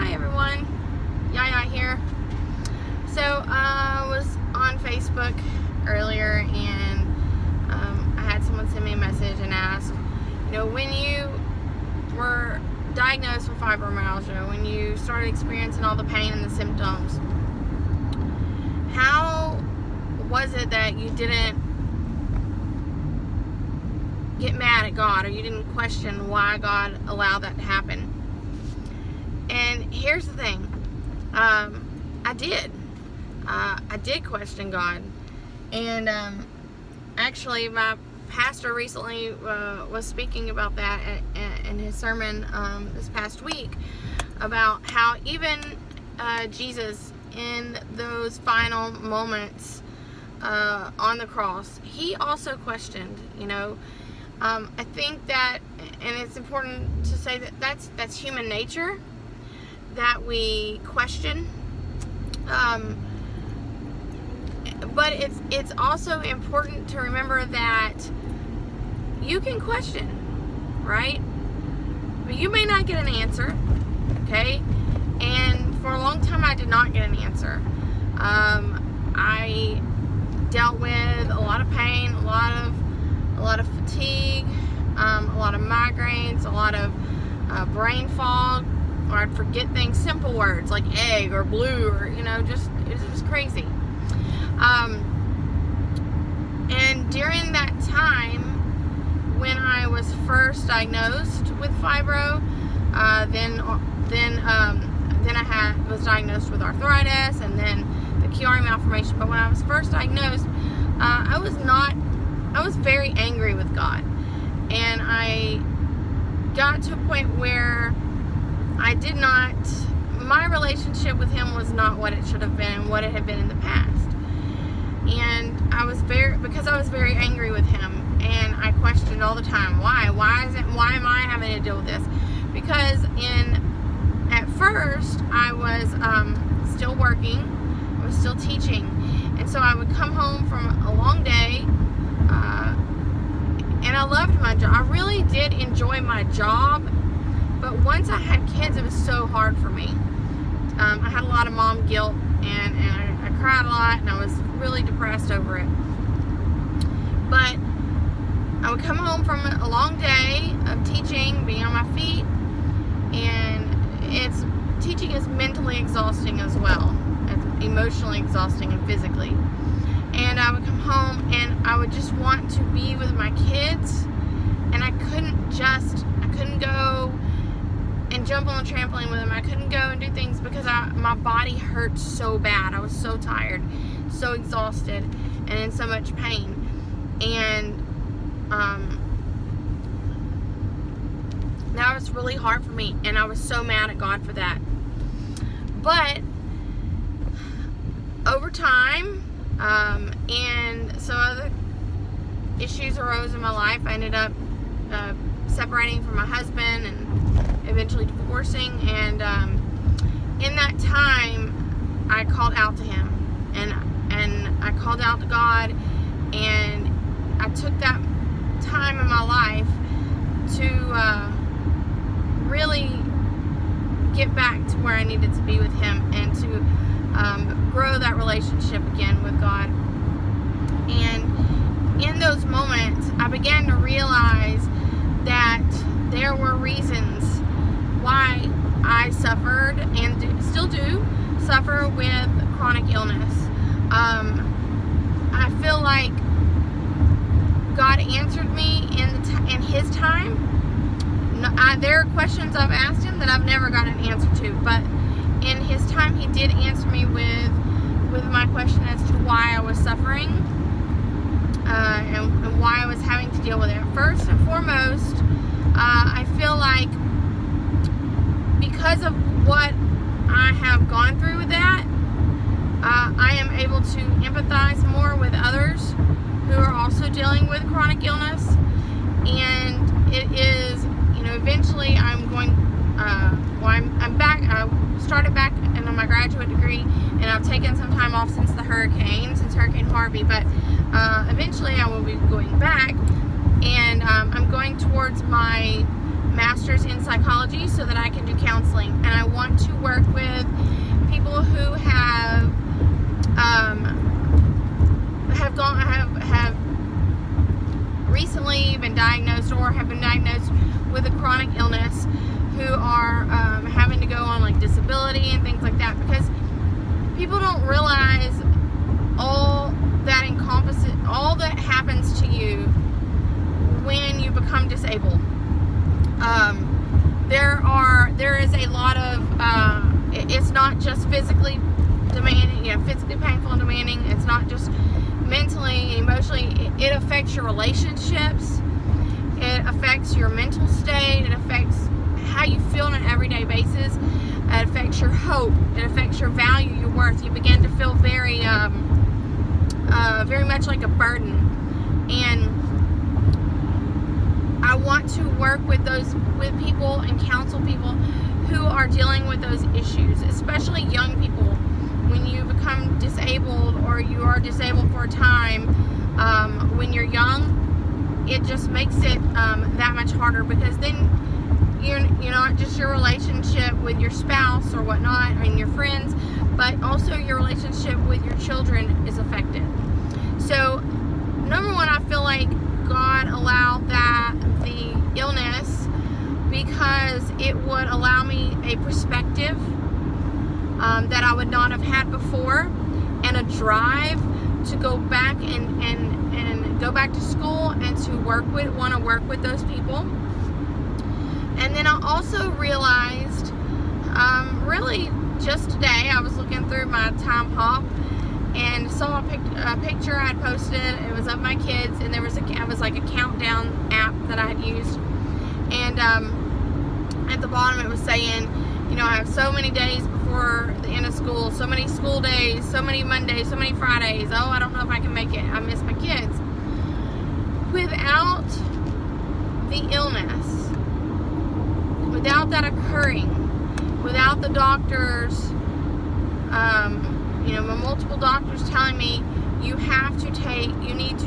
Hi everyone, Yaya here. So I was on Facebook earlier and I had someone send me a message and ask, when you were diagnosed with fibromyalgia, when you started experiencing all the pain and the symptoms, how was it that you didn't get mad at God, or you didn't question why God allowed that to happen? And here's the thing, I did question God. And actually my pastor recently was speaking about that in his sermon this past week, about how even Jesus, in those final moments on the cross, he also questioned. I think that, and it's important to say that that's human nature, that we question, but it's also important to remember that you can question, right? But you may not get an answer, okay? And for a long time I did not get an answer. I dealt with a lot of pain, a lot of fatigue, a lot of migraines, a lot of brain fog, or I'd forget things, simple words like egg or blue, or it was crazy. And during that time, when I was first diagnosed with fibro, then I was diagnosed with arthritis, and then the Chiari malformation. But when I was first diagnosed, I was very angry with God, and I got to a point where my relationship with him was not what it should have been and what it had been in the past. And because I was very angry with him, and I questioned all the time, why am I having to deal with this? Because at first I was still working, I was still teaching, and so I would come home from a long day, and I loved my job. I really did enjoy my job, but once I had kids, it was so hard for me. I had a lot of mom guilt, and I cried a lot, and I was really depressed over it. But I would come home from a long day of teaching, being on my feet, and teaching is mentally exhausting as well. It's emotionally exhausting and physically. And I would come home and I would just want to be with my kids, and I couldn't go and jump on the trampoline with them. I couldn't go and do things because my body hurt so bad. I was so tired, so exhausted, and in so much pain. And that was really hard for me, and I was so mad at God for that. But over time, and some other issues arose in my life, I ended up separating from my husband and eventually divorcing. And in that time, I called out to him, and I called out to God, and I took that time in my life to really get back to where I needed to be with him, and to grow that relationship again with God. And in those moments, I began to realize that there were reasons why I suffered, and still do suffer, with chronic illness. I feel like God answered me in His time. There are questions I've asked Him that I've never got an answer to, but in His time He did answer me with my question as to why I was suffering, and why I was having to deal with it. First and foremost, I feel like because of what I have gone through with that, I am able to empathize more with others who are also dealing with chronic illness. And it is, eventually I'm going, I'm back, I started back in my graduate degree, and I've taken some time off since Hurricane Harvey, but eventually I will be going back, and I'm going towards my master's in psychology so that I can do counseling, and I want to work people don't realize all that happens to you when you become disabled. There is a lot of, it's not just physically demanding, physically painful and demanding. It's not just mentally, emotionally. It affects your relationships. It affects your mental state. It affects how you feel on an everyday basis. It affects your hope. It affects your value, your worth. You begin to feel very much like a burden. And I want to work with people and counsel people who are dealing with those issues, especially young people. When you become disabled, or you are disabled for a time, when you're young, it just makes it that much harder, because then you're not just your relationship with your spouse or whatnot, and your friends, but also your relationship with your children is affected. So, number one, I feel like God allowed the illness because it would allow me a perspective that I would not have had before, and a drive to go back and go back to school and to want to work with those people. And then I also realized, really just today, I was looking through my Time Hop and saw a picture I had posted. It was of my kids, and it was like a countdown app that I had used. And at the bottom it was saying, I have so many days before the end of school, so many school days, so many Mondays, so many Fridays. Oh, I don't know if I can make it. I miss my kids. Without the illness, without that occurring, without the doctors, my multiple doctors telling me you need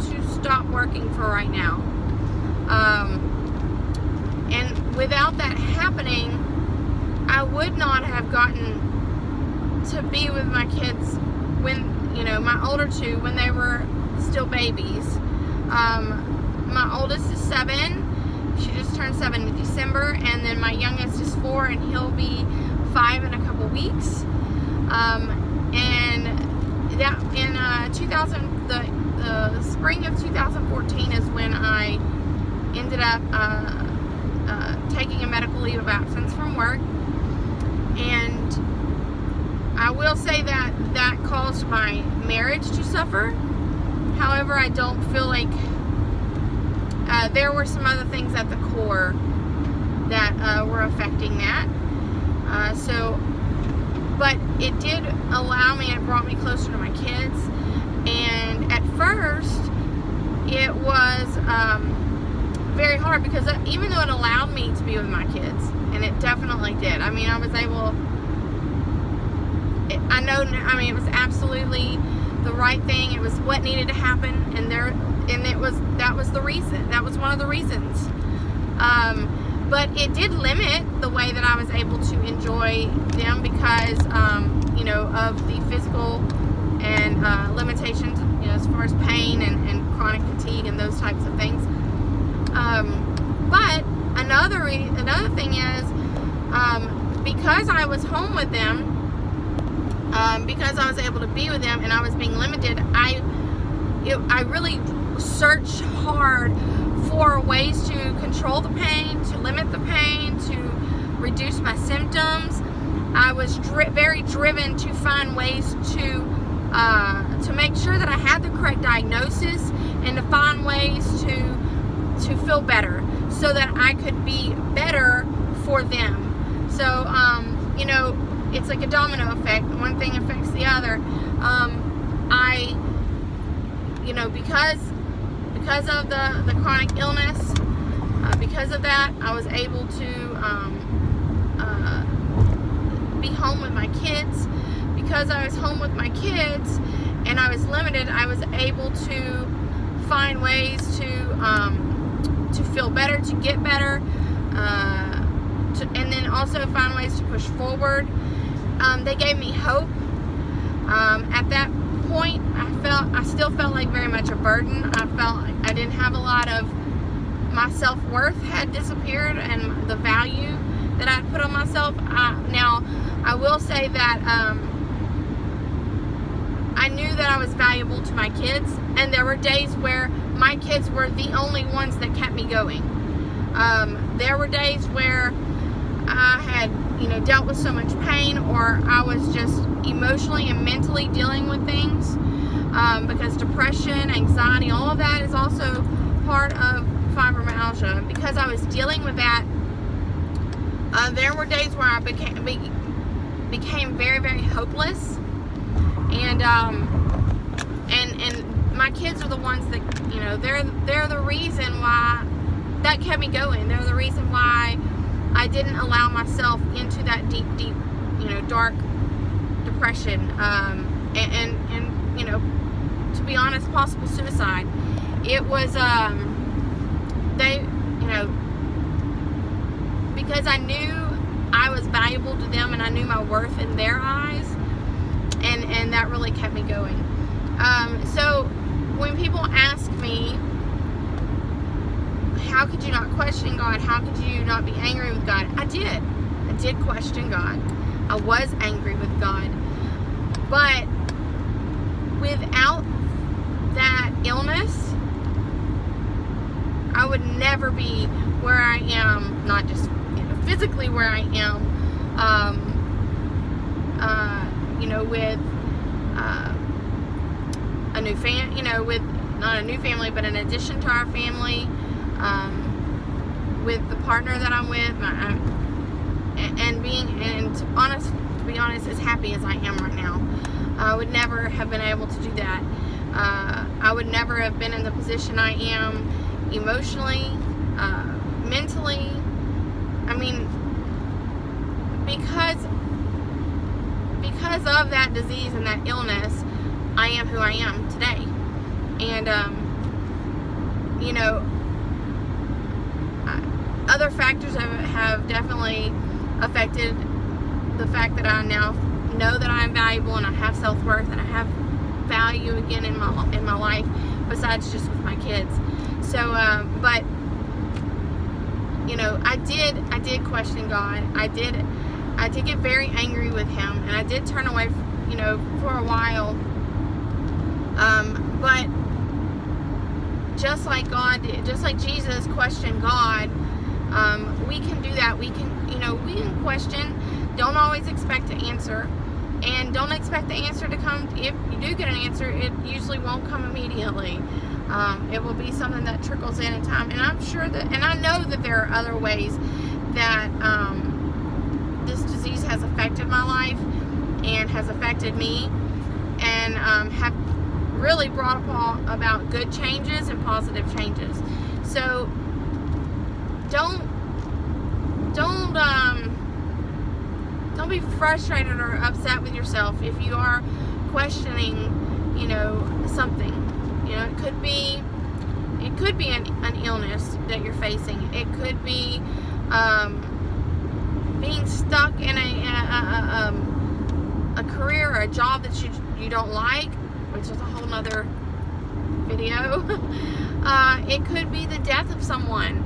to stop working for right now. And without that happening, I would not have gotten to be with my kids when, my older two, when they were still babies. My oldest is 7. She just turned 7 in December. And then my youngest is 4, and he'll be 5 in a couple weeks. And that in the spring of 2014 is when I ended up taking a medical leave of absence from work. And I will say that caused my marriage to suffer. However, I don't feel like there were some other things at the core that were affecting that. But it did allow me, it brought me closer to my kids. And at first, it was very hard, because even though it allowed me to be with my kids, and it definitely did. I mean, I was able, it was absolutely the right thing. It was what needed to happen, and that was the reason. That was one of the reasons. But it did limit the way that I was able to enjoy them, because, of the physical and limitations, as far as pain and chronic fatigue and those types of things. But another thing is, because I was home with them, because I was able to be with them and I was being limited, I really searched hard for ways to control the pain, to limit the pain, to reduce my symptoms. I was very driven to find ways to make sure that I had the correct diagnosis, and to find ways to feel better, so that I could be better for them. So, it's like a domino effect. One thing affects the other. Because of the chronic illness, because of that, I was able to be home with my kids. Because I was home with my kids and I was limited, I was able to find ways to feel better, to get better, and then also find ways to push forward. They gave me hope. At that point, I still felt like very much a burden. I felt like I didn't have a lot of, my self-worth had disappeared, and the value that I put on myself. Now, I will say that I knew that I was valuable to my kids, and there were days where my kids were the only ones that kept me going. There were days where I had, dealt with so much pain, or I was just emotionally and mentally dealing with things, because depression, anxiety, all of that is also part of fibromyalgia. Because I was dealing with that, there were days where I became very, very hopeless, and my kids are the ones that, they're the reason why that kept me going. They're the reason why I didn't allow myself into that deep, dark depression, and to be honest, possible suicide. It was, because I knew I was valuable to them, and I knew my worth in their eyes, and that really kept me going. So when people ask me, how could you not question God? How could you not be angry with God? I did question God. I was angry with God. But without that illness, I would never be where I am, not just physically where I am, with a new with not a new family, but in addition to our family, with the partner that I'm with, and to be honest, as happy as I am right now. I would never have been able to do that. I would never have been in the position I am emotionally, mentally. I mean, because of that disease and that illness, I am who I am today. And other factors have definitely affected the fact that I now know that I am valuable, and I have self-worth, and I have value again in my life, besides just with my kids. So, but I did question God. I did get very angry with Him, and I did turn away, for a while. But just like God did, just like Jesus questioned God, we can do that. We can question. Don't always expect to answer, and don't expect the answer to come. If you do get an answer, it usually won't come immediately. It will be something that trickles in time, and I'm sure that, and I know that there are other ways that this disease has affected my life and has affected me, and have really brought about good changes and positive changes. So don't be frustrated or upset with yourself if you are questioning, something. It could be an illness that you're facing. It could be being stuck in a career or a job that you don't like, which is a whole nother video. It could be the death of someone.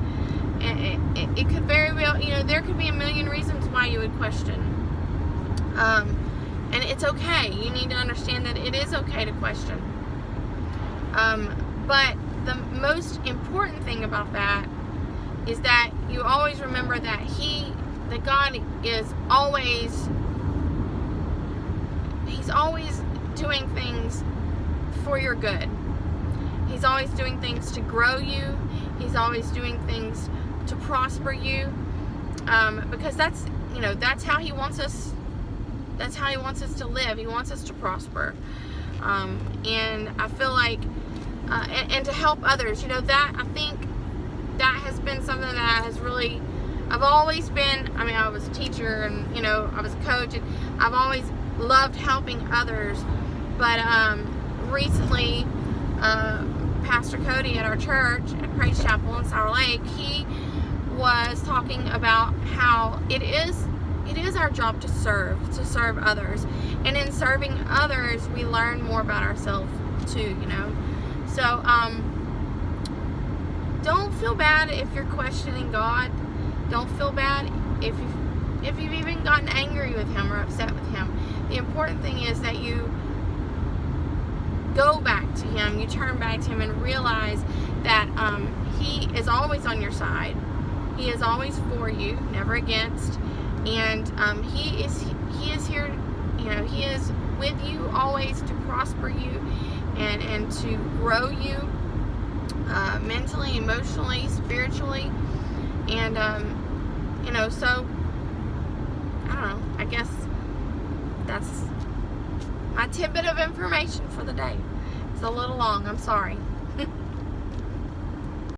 It could very well, there could be a million reasons why you would question. And it's okay. You need to understand that it is okay to question. But the most important thing about that is that you always remember that God is always, He's always doing things for your good. He's always doing things to grow you. He's always doing things to prosper you, because that's how He wants us. That's how He wants us to live. He wants us to prosper, and I feel like, and to help others. That I think that has been something that has really. I've always been. I was a teacher, and I was a coach, and I've always loved helping others. But recently, Pastor Cody at our church at Praise Chapel in Sour Lake, he was talking about how it is our job to serve others, and in serving others we learn more about ourselves too. So don't feel bad if you're questioning God. Don't feel bad if you've even gotten angry with Him or upset with Him. The important thing is that you go back to Him, you turn back to Him and realize that He is always on your side. He is always for you, never against. And He is here, He is with you always to prosper you and to grow you mentally, emotionally, spiritually. And, so, I don't know, I guess that's my tidbit of information for the day. It's a little long, I'm sorry.